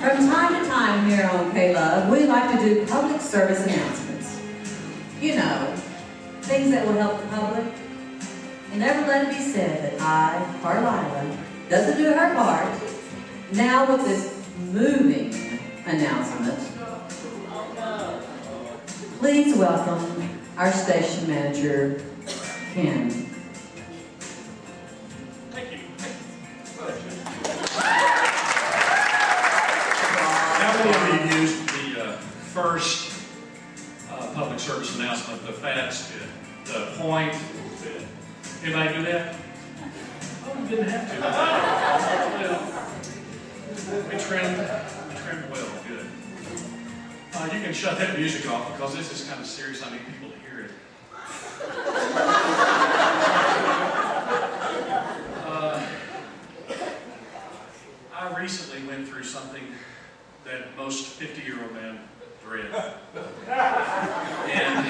From time to time here on K-Love, we like to do public service announcements. You know, things that will help the public. And never let it be said that I, Carlila, doesn't do her part. Now with this moving announcement, please welcome our station manager, Ken. Thank you. How many of you used the first public service announcement, the fast bit, the point bit? Anybody do that? Oh, you didn't have to. Well, we trimmed well, good. You can shut that music off because this is kind of serious. I need people to hear it. I recently went through something that most 50-year-old men dread. And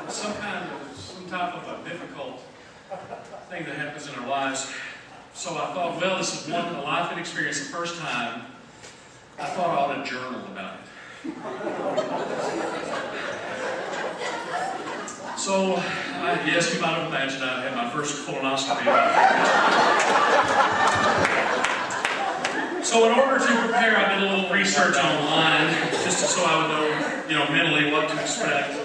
some type of a difficult thing that happens in our lives. So I thought, well, this is a life and experience. The first time, I thought I ought to journal about it. So, yes, you might have imagined I had my first colonoscopy about that. So in order to prepare, I did a little research online, just so I would know, mentally what to expect.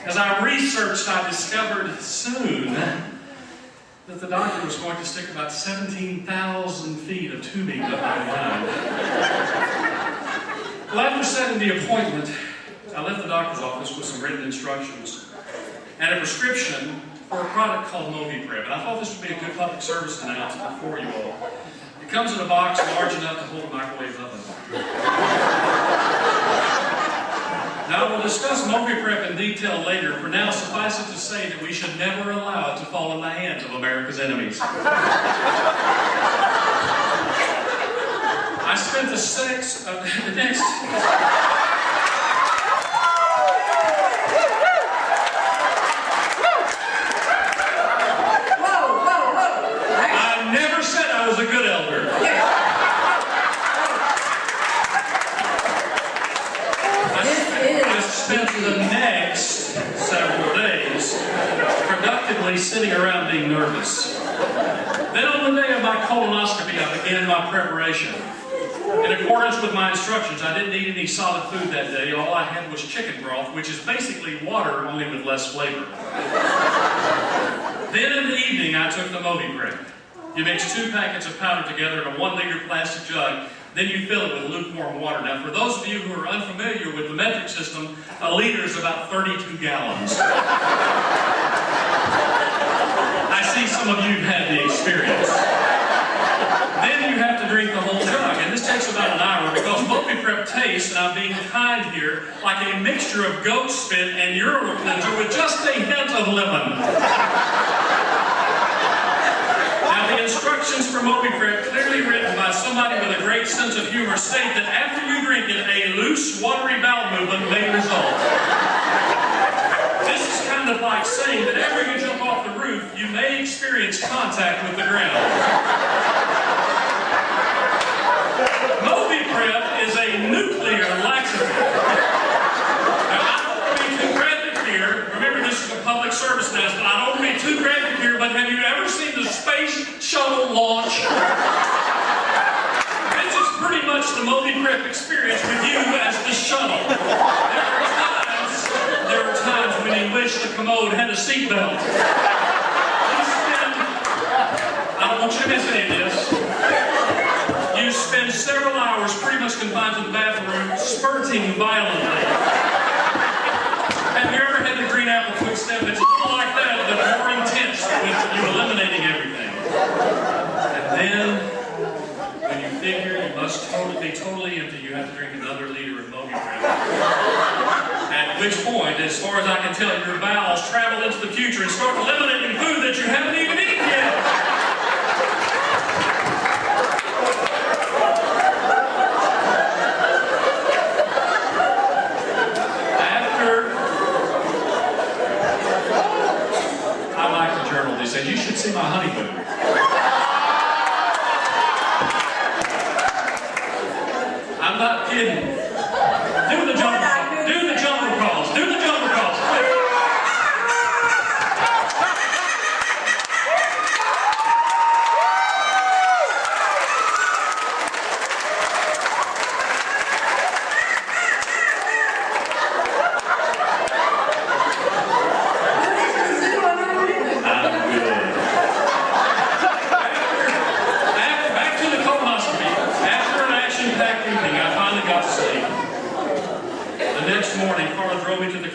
As I researched, I discovered soon that the doctor was going to stick about 17,000 feet of tubing up my behind. Well, after setting the appointment, I left the doctor's office with some written instructions and a prescription for a product called Moviprep. And I thought this would be a good public service announcement for you all. It comes in a box large enough to hold a microwave oven. Now, we'll discuss Moviprep in detail later. For now, suffice it to say that we should never allow it to fall in the hands of America's enemies. I spent the next... I never said I was a good elder. I spent the next several days productively sitting around being nervous. Then on the day of my colonoscopy, I began my preparation. In accordance with my instructions, I didn't eat any solid food that day. All I had was chicken broth, which is basically water, only with less flavor. Then in the evening, I took the Moviprep. You mix 2 packets of powder together in a 1-liter plastic jug. Then you fill it with lukewarm water. Now, for those of you who are unfamiliar with the metric system, a liter is about 32 gallons. I see some of you have had the experience. Then you have to drink the whole jug, and this takes about an hour because Moviprep tastes, and I'm being kind here, like a mixture of goat spit and urinal cleanser with just a hint of lemon. Now, the instructions for Moviprep, clearly written by somebody with a great sense of humor, state that after you drink it, a loose, watery bowel movement may result. This is kind of like saying that after you jump off the roof, you may experience contact with the ground. Moviprep is a nuclear laxative. Now, I don't want to be too graphic here. Remember, this is a public service announcement. I don't want to be too graphic here, but have you ever seen the space shuttle launch? This is pretty much the Moviprep experience with you as the shuttle. There are times when you wish the commode had a seatbelt. I don't want you to miss any of this. You spend several hours pretty much confined to the bathroom, spurting violently. Have you ever had the green apple quick step? It's a little like that, but more intense with you eliminating everything. And then, when you figure you must be totally empty, you have to drink another liter of Moviprep. At which point, as far as I can tell, your bowels travel into the future and start eliminating food that you haven't even eaten yet. You should see my honeymoon.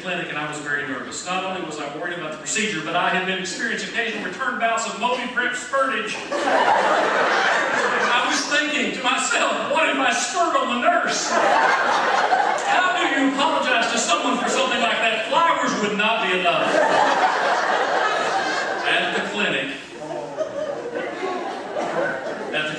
clinic and I was very nervous. Not only was I worried about the procedure, but I had been experiencing occasional return bouts of Moby Prep spurtage. I was thinking to myself, what if I spurt on the nurse? How do you apologize to someone for something like that? Flowers would not be enough. At the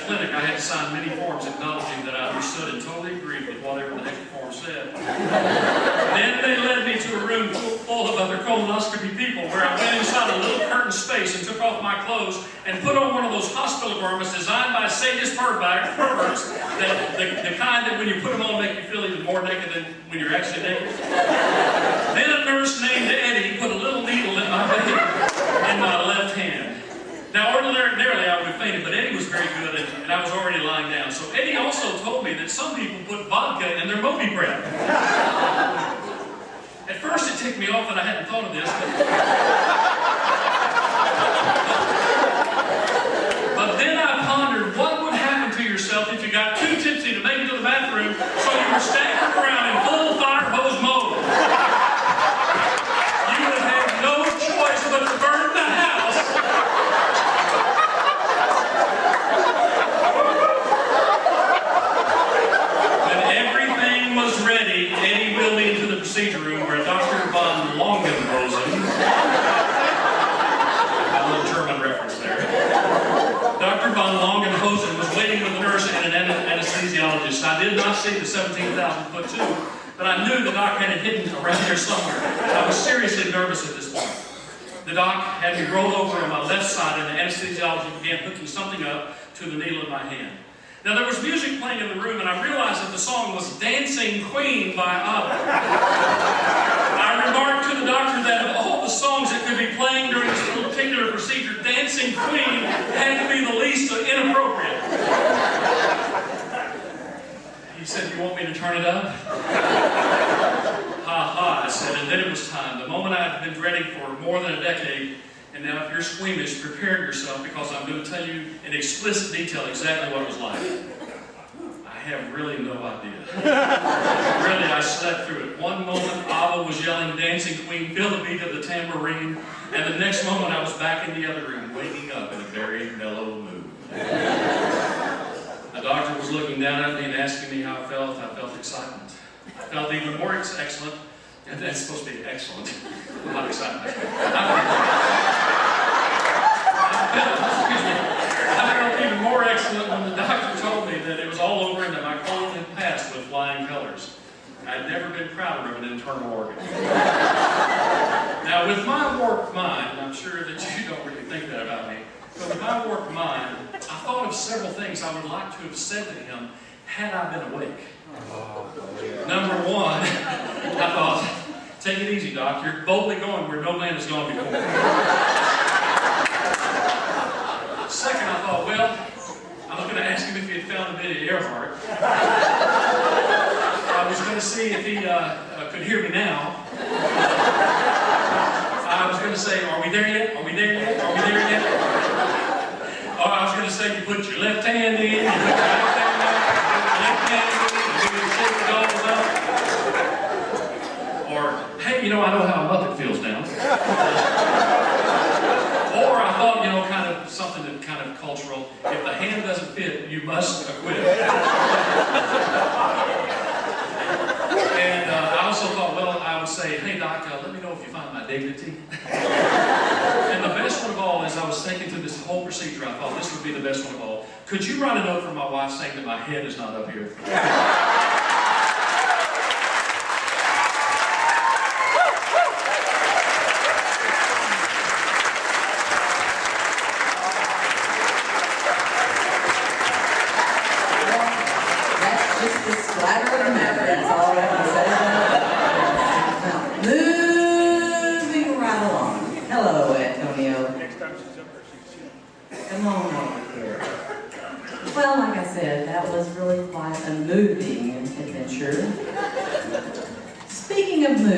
clinic, I had to sign many forms acknowledging that I understood and totally agreed with whatever the heck the form said. Then they led me to a room full of other colonoscopy people where I went inside a little curtained space and took off my clothes and put on one of those hospital garments designed by sadist perverts, the kind that when you put them on make you feel even more naked than when you're actually naked. Then a nurse named Eddie put a little needle in my left hand. Now, ordinarily I would have fainted, but Eddie was very good, and I was already lying down. So Eddie also told me that some people put vodka in their Moby Prep. At first, it ticked me off that I hadn't thought of this, but then I pondered what would happen to yourself if you got too tipsy to make it to the bathroom, so you were staggering around in full fire hose mode. You would have no choice but to burn the house. Procedure room where Dr. von Longenhosen, a little German reference there, Dr. von Longenhosen was waiting with a nurse and an anesthesiologist. I did not see the 17,000-foot tube, but I knew the doc had it hidden around there somewhere. I was seriously nervous at this point. The doc had me rolled over on my left side and the anesthesiologist began hooking something up to the needle in my hand. Now, there was music playing in the room, and I realized that the song was Dancing Queen by ABBA. I remarked to the doctor that of all the songs that could be playing during this particular procedure, Dancing Queen had to be the least inappropriate. He said, "You want me to turn it up?" Ha ha, I said, and then it was time. The moment I had been dreading for more than a decade. And now if you're squeamish, prepare yourself because I'm going to tell you in explicit detail exactly what it was like. I have really no idea. Really, I slept through it. One moment, ABBA was yelling, "Dancing Queen, feel the beat of the tambourine." And the next moment, I was back in the other room, waking up in a very mellow mood. The doctor was looking down at me and asking me how I felt. I felt excitement. I felt even more excellent. And that's supposed to be excellent, not excitement. I felt even more excellent when the doctor told me that it was all over and that my colon had passed with flying colors. I'd never been prouder of an internal organ. Now, with my warped mind, I'm sure that you don't really think that about me, but with my warped mind, I thought of several things I would like to have said to him had I been awake. Number one, I thought, take it easy, Doc. You're boldly going where no man has gone before. Second, I thought, well, I was going to ask him if he had found a bit of Earhart. I was going to see if he could hear me now. I was going to say, are we there yet? Are we there yet? Are we there yet? Or I was going to say, you put your left hand in, you put your right hand in, your left hand in, you shake the goals up. Or, hey, you know, I know how a Muppet feels now. Or I thought, you know, kind of something that kind of cultural. If the hand doesn't fit, you must acquit. And I also thought, well, I would say, hey, Doc, let me know if you find my dignity. And the best one of all is I was thinking through this whole procedure, I thought this would be the best one of all. Could you write a note for my wife saying that my head is not up here? Come on over here. Well, like I said, that was really quite a moving adventure. Speaking of moving,